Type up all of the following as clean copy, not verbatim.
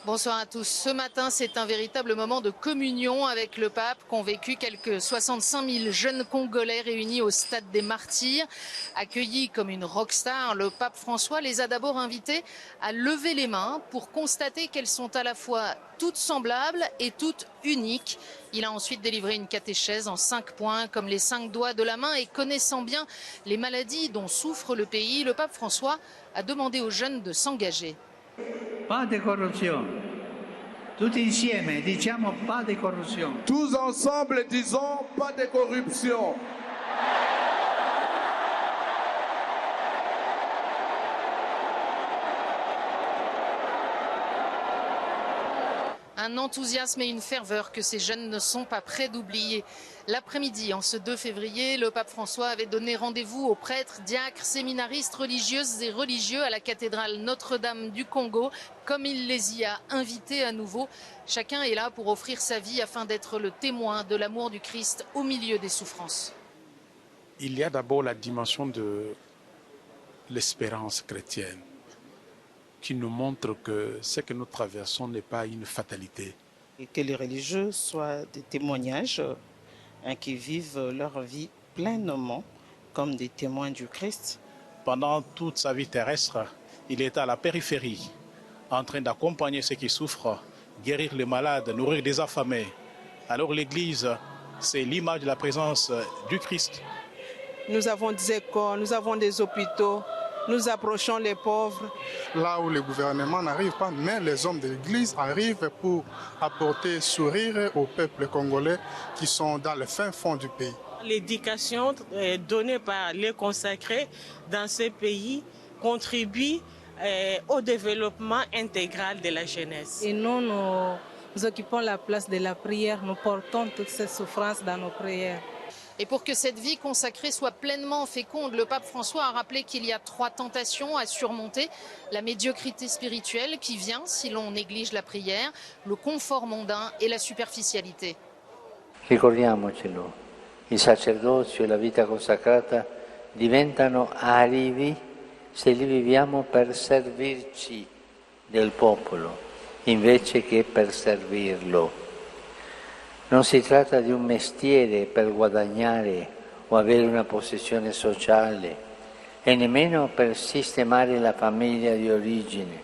Bonsoir à tous. Ce matin, c'est un véritable moment de communion avec le pape qu'ont vécu quelques 65 000 jeunes Congolais réunis au Stade des Martyrs. Accueillis comme une rockstar, le pape François les a d'abord invités à lever les mains pour constater qu'elles sont à la fois toutes semblables et toutes uniques. Il a ensuite délivré une catéchèse en 5 points, comme les 5 doigts de la main, et connaissant bien les maladies dont souffre le pays, le pape François a demandé aux jeunes de s'engager. Pas de corruzione. Tutti insieme diciamo pas de corruzione. Tous ensemble disons pas de corruption. Un enthousiasme et une ferveur que ces jeunes ne sont pas prêts d'oublier. L'après-midi, en ce 2 février, le pape François avait donné rendez-vous aux prêtres, diacres, séminaristes, religieuses et religieux à la cathédrale Notre-Dame du Congo, comme il les y a invités à nouveau. Chacun est là pour offrir sa vie afin d'être le témoin de l'amour du Christ au milieu des souffrances. Il y a d'abord la dimension de l'espérance chrétienne, qui nous montre que ce que nous traversons n'est pas une fatalité. Et que les religieux soient des témoignages qui vivent leur vie pleinement comme des témoins du Christ. Pendant toute sa vie terrestre, il était à la périphérie, en train d'accompagner ceux qui souffrent, guérir les malades, nourrir les affamés. Alors l'Église, c'est l'image de la présence du Christ. Nous avons des écoles, nous avons des hôpitaux. Nous approchons les pauvres. Là où le gouvernement n'arrive pas, mais les hommes de l'Église arrivent pour apporter sourire au peuple congolais qui sont dans le fin fond du pays. L'éducation donnée par les consacrés dans ce pays contribue au développement intégral de la jeunesse. Et nous occupons la place de la prière, nous portons toutes ces souffrances dans nos prières. Et pour que cette vie consacrée soit pleinement féconde, le pape François a rappelé qu'il y a 3 tentations à surmonter. La médiocrité spirituelle qui vient si l'on néglige la prière, le confort mondain et la superficialité. Ricordiamocelo, il sacerdozio e la vita consacrata diventano aridi se li viviamo per servirci del popolo, invece che per servirlo. Non si tratta di un mestiere per guadagnare o avere una posizione sociale e nemmeno per sistemare la famiglia di origine,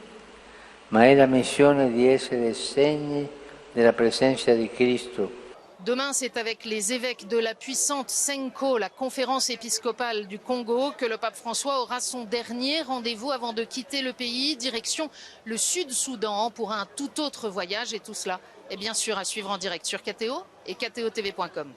ma è la missione di essere segni della presenza di Cristo. Demain, c'est avec les évêques de la puissante Senko, la conférence épiscopale du Congo, que le pape François aura son dernier rendez-vous avant de quitter le pays, direction le Sud-Soudan pour un tout autre voyage. Et tout cela est bien sûr à suivre en direct sur KTO et KTOTV.com.